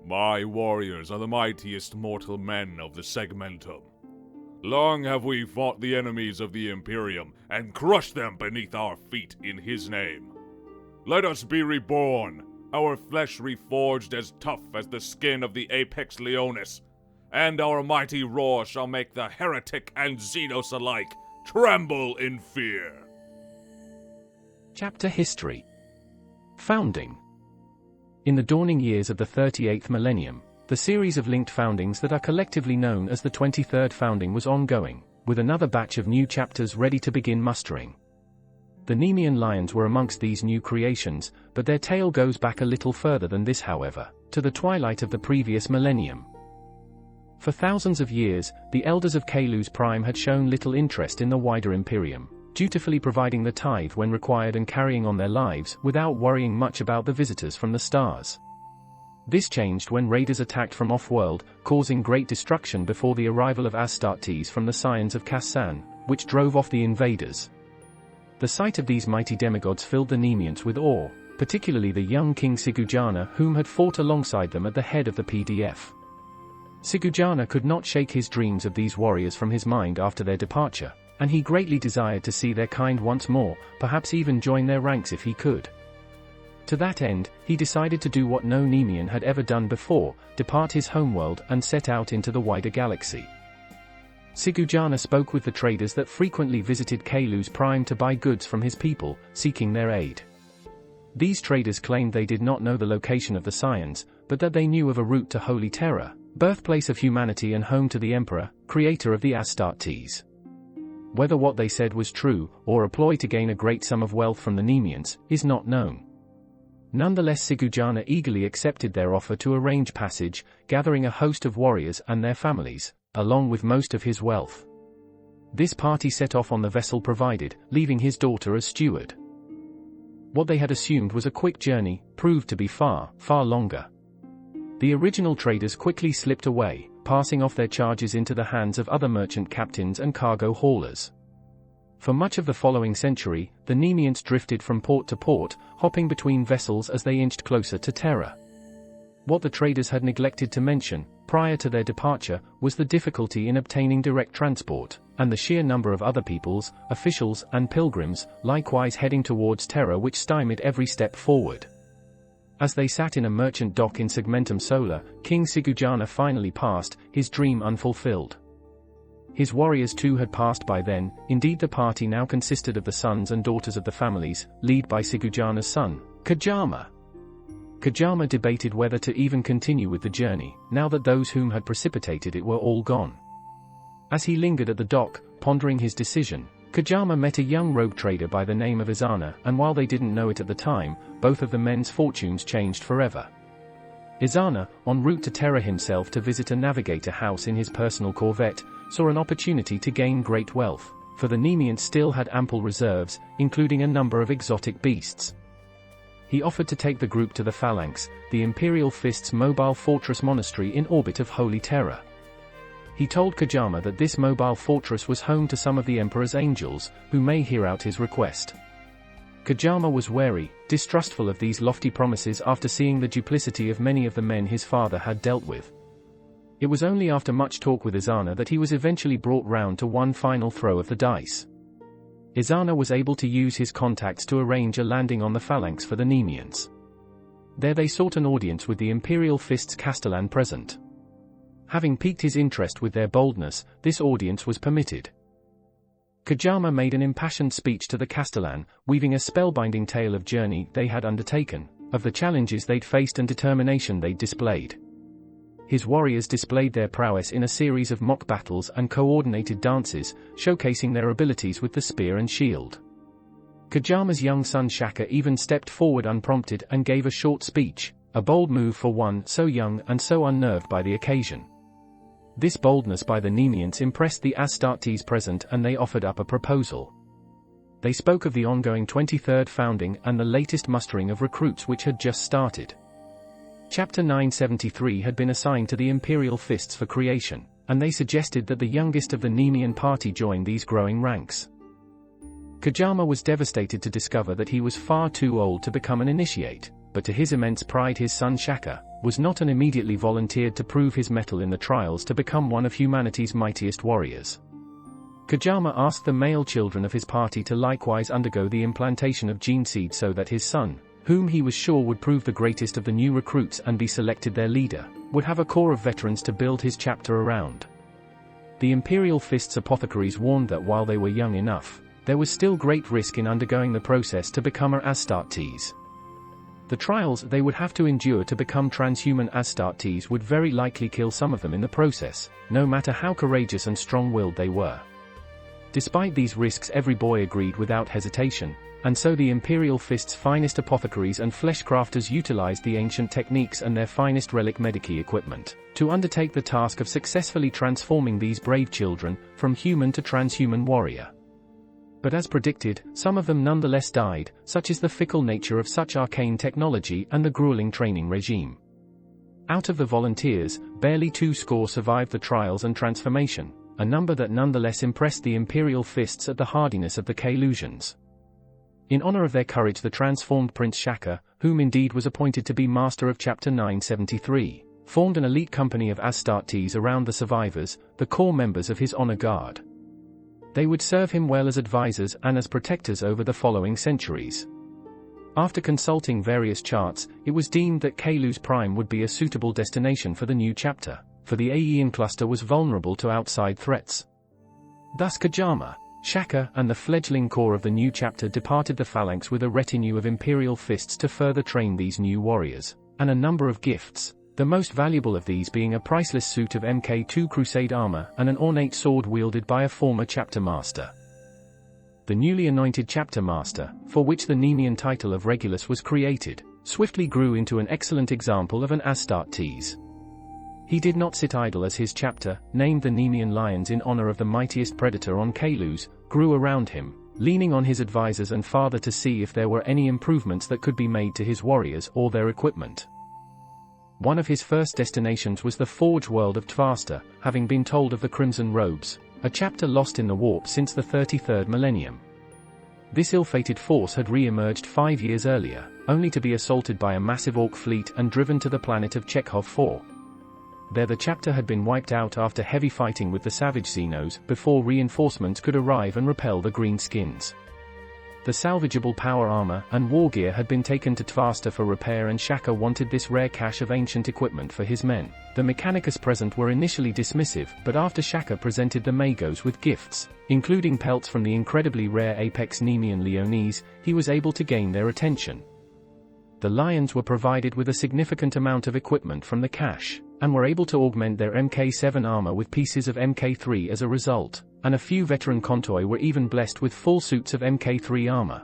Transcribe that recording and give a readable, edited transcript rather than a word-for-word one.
My warriors are the mightiest mortal men of the Segmentum. Long have we fought the enemies of the Imperium and crushed them beneath our feet in his name. Let us be reborn, our flesh reforged as tough as the skin of the Apex Leonis, and our mighty roar shall make the heretic and Xenos alike tremble in fear. Chapter History. Founding. In the dawning years of the 38th millennium, the series of linked foundings that are collectively known as the 23rd founding was ongoing, with another batch of new chapters ready to begin mustering. The Nemean Lions were amongst these new creations, but their tale goes back a little further than this, however, to the twilight of the previous millennium. For thousands of years, the elders of Kalu's Prime had shown little interest in the wider Imperium, dutifully providing the tithe when required and carrying on their lives without worrying much about the visitors from the stars. This changed when raiders attacked from off-world, causing great destruction before the arrival of Astartes from the Scions of Kassan, which drove off the invaders. The sight of these mighty demigods filled the Nemeans with awe, particularly the young King Sigujana, whom had fought alongside them at the head of the PDF. Sigujana could not shake his dreams of these warriors from his mind after their departure, and he greatly desired to see their kind once more, perhaps even join their ranks if he could. To that end, he decided to do what no Nemean had ever done before, depart his homeworld and set out into the wider galaxy. Sigujana spoke with the traders that frequently visited Kalu's Prime to buy goods from his people, seeking their aid. These traders claimed they did not know the location of the Scions, but that they knew of a route to Holy Terra, birthplace of humanity and home to the Emperor, creator of the Astartes. Whether what they said was true, or a ploy to gain a great sum of wealth from the Nemeans, is not known. Nonetheless, Sigujana eagerly accepted their offer to arrange passage, gathering a host of warriors and their families, along with most of his wealth. This party set off on the vessel provided, leaving his daughter as steward. What they had assumed was a quick journey, proved to be far, far longer. The original traders quickly slipped away, passing off their charges into the hands of other merchant captains and cargo haulers. For much of the following century, the Nemeans drifted from port to port, hopping between vessels as they inched closer to Terra. What the traders had neglected to mention, prior to their departure, was the difficulty in obtaining direct transport, and the sheer number of other peoples, officials, and pilgrims, likewise heading towards Terra, which stymied every step forward. As they sat in a merchant dock in Segmentum Solar, King Sigujana finally passed, his dream unfulfilled. His warriors too had passed by then. Indeed, the party now consisted of the sons and daughters of the families, led by Sigujana's son, Kajama. Kajama debated whether to even continue with the journey, now that those whom had precipitated it were all gone. As he lingered at the dock, pondering his decision, Kajama met a young rogue trader by the name of Izana, and while they didn't know it at the time, both of the men's fortunes changed forever. Izana, en route to Terra himself to visit a navigator house in his personal corvette, saw an opportunity to gain great wealth, for the Nemeans still had ample reserves, including a number of exotic beasts. He offered to take the group to the Phalanx, the Imperial Fist's mobile fortress monastery in orbit of Holy Terra. He told Kajama that this mobile fortress was home to some of the Emperor's angels, who may hear out his request. Kajama was wary, distrustful of these lofty promises after seeing the duplicity of many of the men his father had dealt with. It was only after much talk with Izana that he was eventually brought round to one final throw of the dice. Izana was able to use his contacts to arrange a landing on the Phalanx for the Nemeans. There they sought an audience with the Imperial Fist's Castellan present. Having piqued his interest with their boldness, this audience was permitted. Kajama made an impassioned speech to the Castellan, weaving a spellbinding tale of journey they had undertaken, of the challenges they'd faced and determination they'd displayed. His warriors displayed their prowess in a series of mock battles and coordinated dances, showcasing their abilities with the spear and shield. Kajama's young son Shaka even stepped forward unprompted and gave a short speech, a bold move for one so young and so unnerved by the occasion. This boldness by the Nemeans impressed the Astartes present, and they offered up a proposal. They spoke of the ongoing 23rd founding and the latest mustering of recruits which had just started. Chapter 973 had been assigned to the Imperial Fists for creation, and they suggested that the youngest of the Nemean party join these growing ranks. Kajama was devastated to discover that he was far too old to become an initiate, but to his immense pride his son Shaka, was not and immediately volunteered to prove his mettle in the trials to become one of humanity's mightiest warriors. Kajama asked the male children of his party to likewise undergo the implantation of gene seed so that his son, whom he was sure would prove the greatest of the new recruits and be selected their leader, would have a core of veterans to build his chapter around. The Imperial Fist's apothecaries warned that while they were young enough, there was still great risk in undergoing the process to become Astartes. The trials they would have to endure to become transhuman Astartes would very likely kill some of them in the process, no matter how courageous and strong-willed they were. Despite these risks, every boy agreed without hesitation, and so the Imperial Fist's finest apothecaries and fleshcrafters utilized the ancient techniques and their finest relic medici equipment to undertake the task of successfully transforming these brave children from human to transhuman warrior. But as predicted, some of them nonetheless died, such is the fickle nature of such arcane technology and the grueling training regime. Out of the volunteers, barely 20 survived the trials and transformation, a number that nonetheless impressed the Imperial Fists at the hardiness of the Kalusians. In honor of their courage, the transformed Prince Shaka, whom indeed was appointed to be master of Chapter 973, formed an elite company of Astartes around the survivors, the core members of his honor guard. They would serve him well as advisors and as protectors over the following centuries. After consulting various charts, it was deemed that Kalus Prime would be a suitable destination for the new chapter, for the Aegean cluster was vulnerable to outside threats. Thus Kajama, Shaka and the fledgling core of the new chapter departed the phalanx with a retinue of Imperial Fists to further train these new warriors, and a number of gifts, the most valuable of these being a priceless suit of Mk2 Crusade armor and an ornate sword wielded by a former chapter master. The newly anointed chapter master, for which the Nemean title of Regulus was created, swiftly grew into an excellent example of an Astartes. He did not sit idle as his chapter, named the Nemean Lions in honor of the mightiest predator on Kalus, grew around him, leaning on his advisors and father to see if there were any improvements that could be made to his warriors or their equipment. One of his first destinations was the Forge world of Tvasta, having been told of the Crimson Robes, a chapter lost in the warp since the 33rd millennium. This ill-fated force had re-emerged 5 years earlier, only to be assaulted by a massive orc fleet and driven to the planet of Chekhov 4. There the chapter had been wiped out after heavy fighting with the savage Xenos before reinforcements could arrive and repel the greenskins. The salvageable power armor and war gear had been taken to Tvasta for repair, and Shaka wanted this rare cache of ancient equipment for his men. The Mechanicus present were initially dismissive, but after Shaka presented the Magos with gifts, including pelts from the incredibly rare Apex Nemean Lions, he was able to gain their attention. The Lions were provided with a significant amount of equipment from the cache, and were able to augment their Mk7 armor with pieces of Mk3 as a result, and a few veteran Kontoi were even blessed with full suits of Mk3 armor.